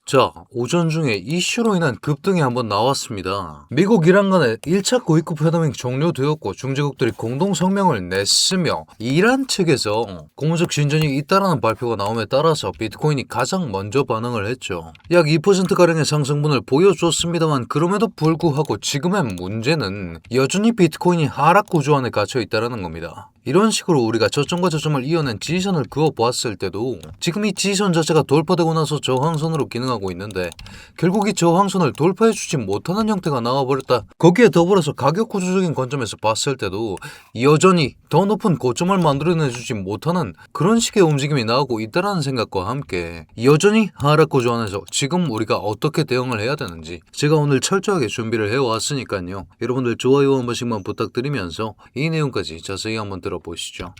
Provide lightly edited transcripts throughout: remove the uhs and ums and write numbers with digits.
자, 오전 중에 이슈로 인한 급등이 한번 나왔습니다. 미국 이란 간의 1차 고위급 회담이 종료되었고 중재국들이 공동 성명을 냈으며 이란 측에서 고무적 진전이 있다라는 발표가 나옴에 따라서 비트코인이 가장 먼저 반응을 했죠. 약 2%가량의 상승분을 보여줬습니다만 그럼에도 불구하고 지금의 문제는 여전히 비트코인이 하락 구조 안에 갇혀 있다는 겁니다. 이런 식으로 우리가 저점과 저점을 이어낸 지지선을 그어보았을 때도 지금 이 지지선 자체가 돌파되고 나서 저항선으로 기능하고 있는데 결국 이 저항선을 돌파해주지 못하는 형태가 나와버렸다. 거기에 더불어서 가격 구조적인 관점에서 봤을 때도 여전히 더 높은 고점을 만들어내주지 못하는 그런 식의 움직임이 나오고 있다는 생각과 함께 여전히 하락 구조 안에서 지금 우리가 어떻게 대응을 해야 되는지 제가 오늘 철저하게 준비를 해왔으니까요. 여러분들 좋아요 한 번씩만 부탁드리면서 이 내용까지 자세히 한번 들어보시죠.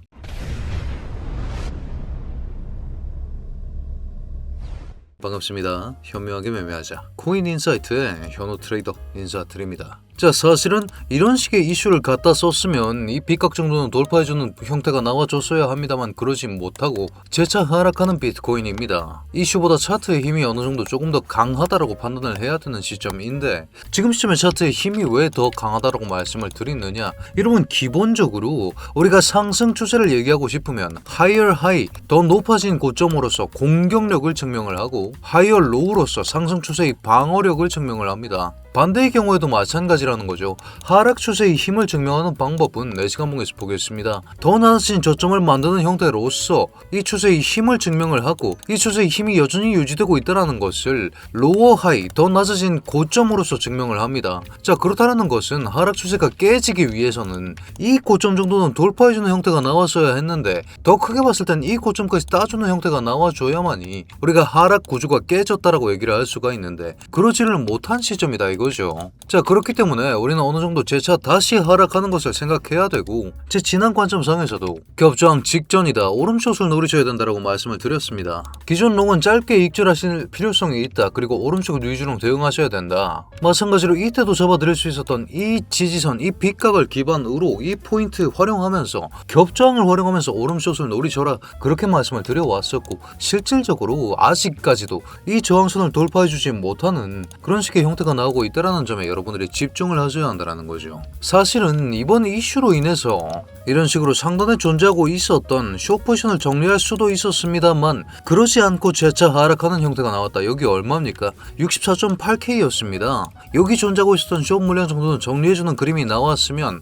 반갑습니다. 현명하게 매매하자. 코인인사이트의 현우 트레이더 인사드립니다. 자, 사실은 이런 식의 이슈를 갖다 썼으면 이 빗각 정도는 돌파해주는 형태가 나와줬어야 합니다만 그러지 못하고 재차 하락하는 비트코인입니다. 이슈보다 차트의 힘이 어느 정도 조금 더 강하다라고 판단을 해야 되는 시점인데 지금 시점에 차트의 힘이 왜 더 강하다라고 말씀을 드리느냐? 여러분 기본적으로 우리가 상승 추세를 얘기하고 싶으면 higher high, 더 높아진 고점으로서 공격력을 증명을 하고 higher low로서 상승 추세의 방어력을 증명을 합니다. 반대의 경우에도 마찬가지라는 거죠. 하락 추세의 힘을 증명하는 방법은 4시간 봉에서 보겠습니다. 더 낮아진 저점을 만드는 형태로서 이 추세의 힘을 증명을 하고 이 추세의 힘이 여전히 유지되고 있다는 것을 로어 하이, 더 낮아진 고점으로서 증명을 합니다. 자, 그렇다는 것은 하락 추세가 깨지기 위해서는 이 고점 정도는 돌파해주는 형태가 나왔어야 했는데 더 크게 봤을 땐 이 고점까지 따주는 형태가 나와줘야만이 우리가 하락 구조가 깨졌다라고 얘기를 할 수가 있는데 그러지를 못한 시점이다 이거죠. 자, 그렇기 때문에 우리는 어느 정도 재차 다시 하락하는 것을 생각해야 되고 제 지난 관점상에서도 겹저항 직전이다, 오름숏을 노리셔야 된다라고 말씀을 드렸습니다. 기존 롱은 짧게 익절하실 필요성이 있다. 그리고 오름쪽 위주로 대응하셔야 된다. 마찬가지로 이때도 잡아드릴 수 있었던 이 지지선, 이 빗각을 기반으로 이 포인트 활용하면서 겹저항을 활용하면서 오름숏을 노리셔라 그렇게 말씀을 드려왔었고 실질적으로 아직까지도 이 저항선을 돌파해주지 못하는 그런 식의 형태가 나오고 있다는 점에 여러분들이 집중을 하셔야 한다는 거죠. 사실은 이번 이슈로 인해서 이런 식으로 상단에 존재하고 있었던 숏포지션을 정리할 수도 있었습니다만 그러지 않고 재차 하락하는 형태가 나왔다. 여기 얼마입니까? 64.8K였습니다. 여기 존재하고 있었던 숏 물량 정도는 정리해주는 그림이 나왔으면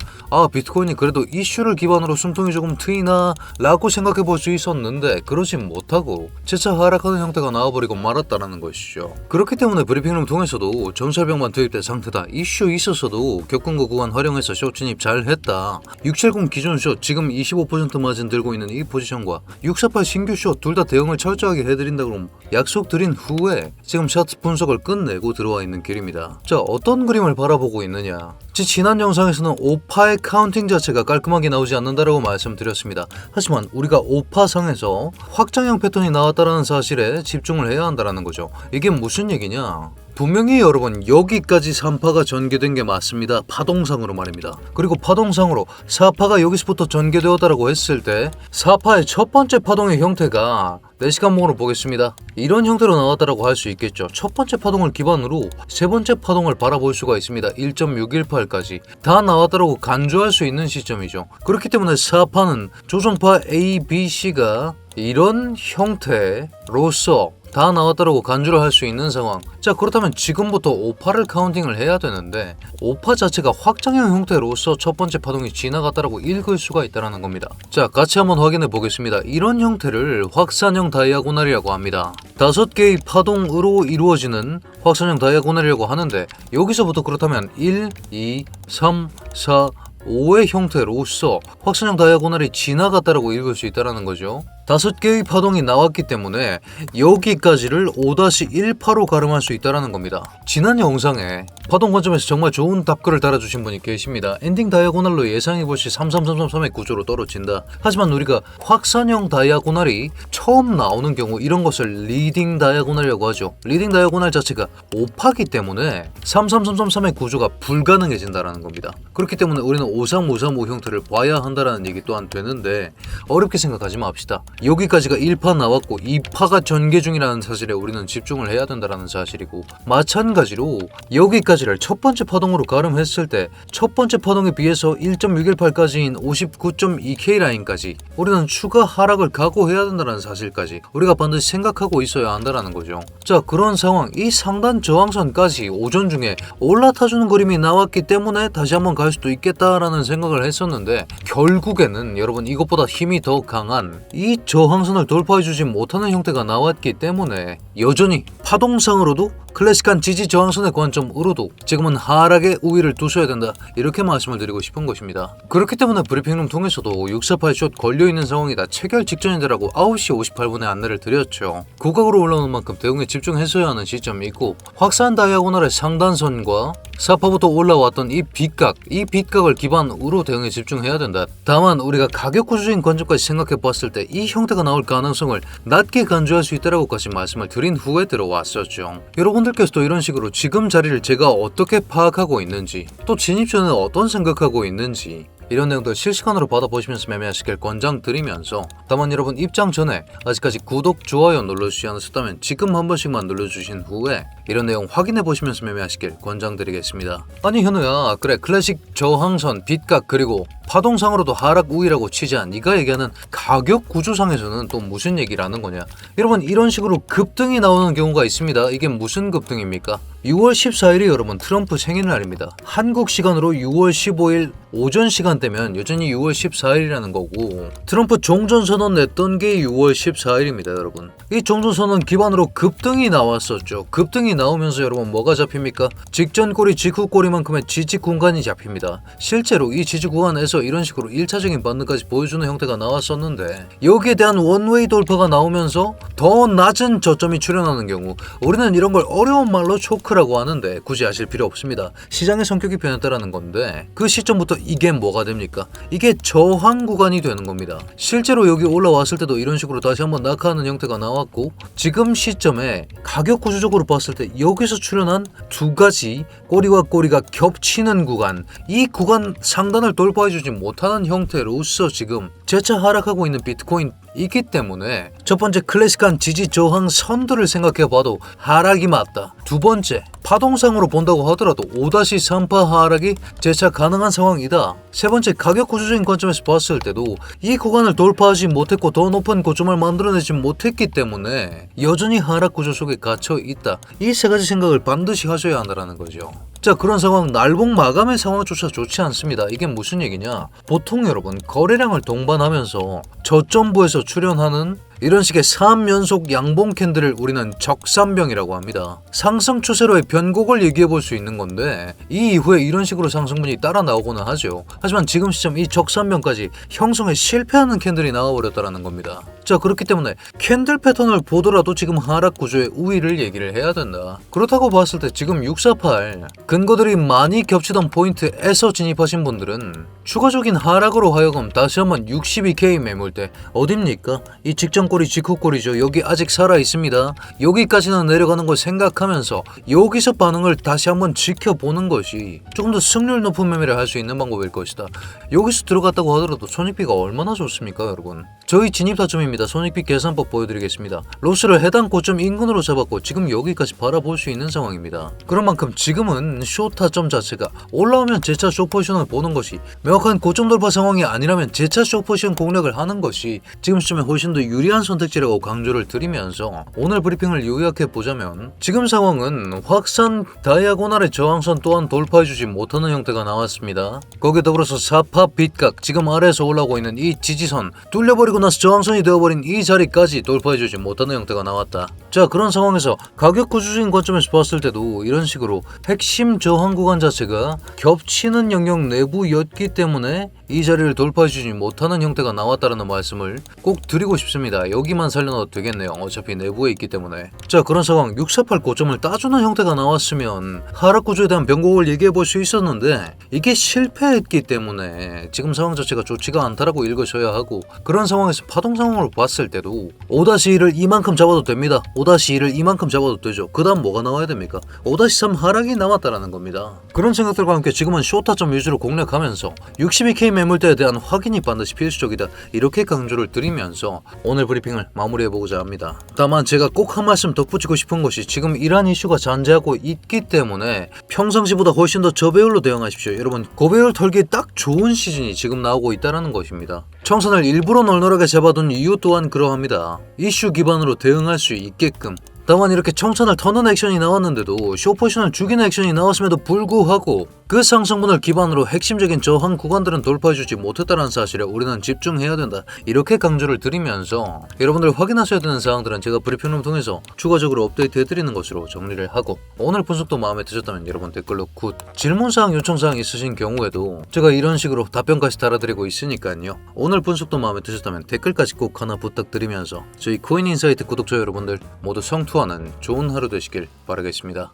비트코인이 그래도 이슈를 기반으로 숨통이 조금 트이나 라고 생각해볼 수 있었는데 그러지 못하고 재차 하락하는 형태가 나와버리고 말았다는 것이죠. 그렇기 때문에 브리핑룸 통해서도 정찰병만 투입된 상태다. 이슈 있었어도 겪은 구간 활용해서 숏 진입 잘 했다. 670 기존 숏 지금 25% 마진 들고 있는 이 포지션과 648 신규 숏 둘 다 대응을 철저하게 해드린다고 약속드린 후에 지금 차트 분석을 끝내고 들어와 있는 길입니다. 자, 어떤 그림을 바라보고 있느냐? 지난 영상에서는 오파의 카운팅 자체가 깔끔하게 나오지 않는다라고 말씀드렸습니다. 하지만 우리가 오파상에서 확장형 패턴이 나왔다는 사실에 집중을 해야 한다는 거죠. 이게 무슨 얘기냐? 분명히 여러분 여기까지 3파가 전개된 게 맞습니다. 파동상으로 말입니다. 그리고 파동상으로 4파가 여기서부터 전개되었다라고 했을 때 4파의 첫 번째 파동의 형태가 4시간 봉으로 보겠습니다. 이런 형태로 나왔다라고 할 수 있겠죠. 첫 번째 파동을 기반으로 세 번째 파동을 바라볼 수가 있습니다. 1.618까지 다 나왔다라고 간주할 수 있는 시점이죠. 그렇기 때문에 4파는 조정파 A, B, C가 이런 형태로서 다 나왔다라고 간주를 할 수 있는 상황. 자, 그렇다면 지금부터 5파를 카운팅을 해야 되는데 5파 자체가 확장형 형태로서 첫 번째 파동이 지나갔다라고 읽을 수가 있다는 겁니다. 자, 같이 한번 확인해 보겠습니다. 이런 형태를 확산형 다이아고날이라고 합니다. 5개의 파동으로 이루어지는 확산형 다이아고날이라고 하는데 여기서부터 그렇다면 1, 2, 3, 4, 5의 형태로서 확산형 다이아고날이 지나갔다라고 읽을 수 있다는 거죠. 5개의 파동이 나왔기 때문에 여기까지를 5-1파로 가름할 수 있다는 겁니다. 지난 영상에 파동 관점에서 정말 좋은 답글을 달아주신 분이 계십니다. 엔딩 다이아고날로 예상해보시 3333의 구조로 떨어진다. 하지만 우리가 확산형 다이아고날이 처음 나오는 경우 이런 것을 리딩 다이아고날이라고 하죠. 리딩 다이아고날 자체가 5파기 때문에 33333의 구조가 불가능해진다는 겁니다. 그렇기 때문에 우리는 53535 형태를 봐야 한다는 얘기 또한 되는데 어렵게 생각하지 맙시다. 여기까지가 1파 나왔고 2파가 전개 중이라는 사실에 우리는 집중을 해야 된다는 사실이고, 마찬가지로 여기까지를 첫 번째 파동으로 가름했을 때 첫 번째 파동에 비해서 1.618까지인 59.2K 라인까지 우리는 추가 하락을 각오해야 된다는 사실까지 우리가 반드시 생각하고 있어야 한다는 거죠. 자, 그런 상황, 이 상단 저항선까지 오전 중에 올라타주는 그림이 나왔기 때문에 다시 한번 갈 수도 있겠다라는 생각을 했었는데, 결국에는 여러분 이것보다 힘이 더 강한 이 저항선을 돌파해주지 못하는 형태가 나왔기 때문에 여전히 파동상으로도 클래식한 지지 저항선의 관점으로도 지금은 하락의 우위를 두셔야 된다, 이렇게 말씀을 드리고 싶은 것입니다. 그렇기 때문에 브리핑룸 통해서도 648숏 걸려있는 상황이다, 체결 직전이다라고 9시 58분에 안내를 드렸죠. 고각으로 올라오는 만큼 대응에 집중했어야 하는 시점이 있고, 확산 다이아고널의 상단선과 4파부터 올라왔던 이 빗각을 기반으로 대응에 집중해야 된다. 다만 우리가 가격 구조적인 관점까지 생각해 봤을 때 이 형태가 나올 가능성을 낮게 간주할 수 있다라고까지 말씀을 드린 후에 들어왔었죠. 여러분들께서도 이런 식으로 지금 자리를 제가 어떻게 파악하고 있는지, 또 진입 전에 어떤 생각하고 있는지, 이런 내용들 실시간으로 받아보시면서 매매하시길 권장드리면서, 다만 여러분 입장 전에 아직까지 구독, 좋아요 눌러주시지 않으셨다면 지금 한 번씩만 눌러주신 후에 이런 내용 확인해보시면서 매매하시길 권장드리겠습니다. 아니 현우야, 그래 클래식 저항선, 빗각 그리고 파동상으로도 하락 우위라고 치자, 네가 얘기하는 가격 구조상에서는 또 무슨 얘기를 하는 거냐. 여러분 이런 식으로 급등이 나오는 경우가 있습니다. 이게 무슨 급등입니까? 6월 14일이 여러분 트럼프 생일날입니다. 한국 시간으로 6월 15일 오전 시간대면 여전히 6월 14일이라는 거고, 트럼프 종전선언 냈던 게 6월 14일입니다. 여러분 이 종전선언 기반으로 급등이 나왔었죠. 급등이 나오면서 여러분 뭐가 잡힙니까? 직전꼬리, 직후꼬리만큼의 지지 구간이 잡힙니다. 실제로 이 지지 구간에서 이런 식으로 1차적인 반등까지 보여주는 형태가 나왔었는데, 여기에 대한 원웨이 돌파가 나오면서 더 낮은 저점이 출현하는 경우, 우리는 이런 걸 어려운 말로 초크라고 하는데 굳이 아실 필요 없습니다. 시장의 성격이 변했다라는 건데, 그 시점부터 이게 뭐가 됩니까? 이게 저항 구간이 되는 겁니다. 실제로 여기 올라왔을 때도 이런 식으로 다시 한번 낙하하는 형태가 나왔고, 지금 시점에 가격 구조적으로 봤을 때 여기서 출현한 두 가지 꼬리와 꼬리가 겹치는 구간, 이 구간 상단을 돌파해주지 못하는 형태로서 지금 재차 하락하고 있는 비트코인 있기 때문에, 첫 번째 클래식한 지지 저항 선들을 생각해봐도 하락이 맞다. 두 번째, 파동상으로 본다고 하더라도 5-3파 하락이 재차 가능한 상황이다. 세 번째, 가격 구조적인 관점에서 봤을 때도 이 구간을 돌파하지 못했고 더 높은 고점을 만들어내지 못했기 때문에 여전히 하락 구조 속에 갇혀 있다. 이 세 가지 생각을 반드시 하셔야 한다는 거죠. 자, 그런 상황, 날봉 마감의 상황조차 좋지 않습니다. 이게 무슨 얘기냐? 보통 여러분 거래량을 동반하면서 저점부에서 출현하는 이런 식의 3연속 양봉 캔들을 우리는 적산병이라고 합니다. 상승 추세로의 변곡을 얘기해 볼 수 있는 건데, 이 이후에 이런 식으로 상승분이 따라 나오고는 하죠. 하지만 지금 시점 이 적산병까지 형성에 실패하는 캔들이 나와버렸다는 겁니다. 자, 그렇기 때문에 캔들 패턴을 보더라도 지금 하락 구조의 우위를 얘기를 해야 된다. 그렇다고 봤을 때 지금 648 근거들이 많이 겹치던 포인트에서 진입하신 분들은 추가적인 하락으로 하여금 다시 한번 62K 매물대 어딥니까? 이 직전꼬리, 직후꼬리죠. 여기 아직 살아있습니다. 여기까지는 내려가는 걸 생각하면서 여기서 반응을 다시 한번 지켜보는 것이 조금 더 승률 높은 매매를 할 수 있는 방법일 것이다. 여기서 들어갔다고 하더라도 손익비가 얼마나 좋습니까 여러분? 저희 진입 타점입니다. 손익비 계산법 보여드리겠습니다. 로스를 해당 고점 인근으로 잡았고 지금 여기까지 바라볼 수 있는 상황입니다. 그런 만큼 지금은 숏 타점 자체가 올라오면 재차 숏 포지션을 보는 것이, 명확한 고점 돌파 상황이 아니라면 재차 숏 포지션 공략을 하는 것이 지금 시점에 훨씬 더 유리한 선택지라고 강조를 드리면서, 오늘 브리핑을 요약해 보자면 지금 상황은 확산 다이아고널의 저항선 또한 돌파해주지 못하는 형태가 나왔습니다. 거기에 더불어서 4파 빗각, 지금 아래에서 올라오고 있는 이 지지선 뚫려버리고 나서 저항선이 되어버린 이 자리까지 돌파해주지 못하는 형태가 나왔다. 자, 그런 상황에서 가격 구조적인 관점에서 봤을 때도 이런 식으로 핵심 저항 구간 자체가 겹치는 영역 내부였기 때문에 이 자리를 돌파해주지 못하는 형태가 나왔다는 말씀을 꼭 드리고 싶습니다. 여기만 살려놔도 되겠네요. 어차피 내부에 있기 때문에. 자, 그런 상황 648 고점을 따주는 형태가 나왔으면 하락 구조에 대한 변곡을 얘기해 볼 수 있었는데, 이게 실패했기 때문에 지금 상황 자체가 좋지가 않다라고 읽으셔야 하고, 그런 상황에서 파동 상황으로 봤을 때도 5-1을 이만큼 잡아도 됩니다. 5-1을 이만큼 잡아도 되죠. 그 다음 뭐가 나와야 됩니까? 5-3 하락이 남았다라는 겁니다. 그런 생각들과 함께 지금은 쇼타점 위주로 공략하면서 62K 매물대에 대한 확인이 반드시 필수적이다, 이렇게 강조를 드리면서 오늘 브리핑 브리핑을 마무리해보고자 합니다. 다만 제가 꼭 한 말씀 덧붙이고 싶은 것이 지금 이러한 이슈가 잔재하고 있기 때문에 평상시보다 훨씬 더 저배율로 대응하십시오. 여러분, 고배율 털기에 딱 좋은 시즌이 지금 나오고 있다는 것입니다. 청산을 일부러 널널하게 잡아둔 이유 또한 그러합니다. 이슈 기반으로 대응할 수 있게끔. 다만 이렇게 청산을 터는 액션이 나왔는데도 쇼포션을 죽이는 액션이 나왔음에도 불구하고 그 상승분을 기반으로 핵심적인 저항 구간들은 돌파해주지 못했다는 사실에 우리는 집중해야 된다. 이렇게 강조를 드리면서 여러분들 확인하셔야 되는 사항들은 제가 브리핑을 통해서 추가적으로 업데이트해드리는 것으로 정리를 하고, 오늘 분석도 마음에 드셨다면 여러분 댓글로 굿, 질문사항 요청사항 있으신 경우에도 제가 이런 식으로 답변까지 달아드리고 있으니까요. 오늘 분석도 마음에 드셨다면 댓글까지 꼭 하나 부탁드리면서 저희 코인인사이트 구독자 여러분들 모두 성투하는 좋은 하루 되시길 바라겠습니다.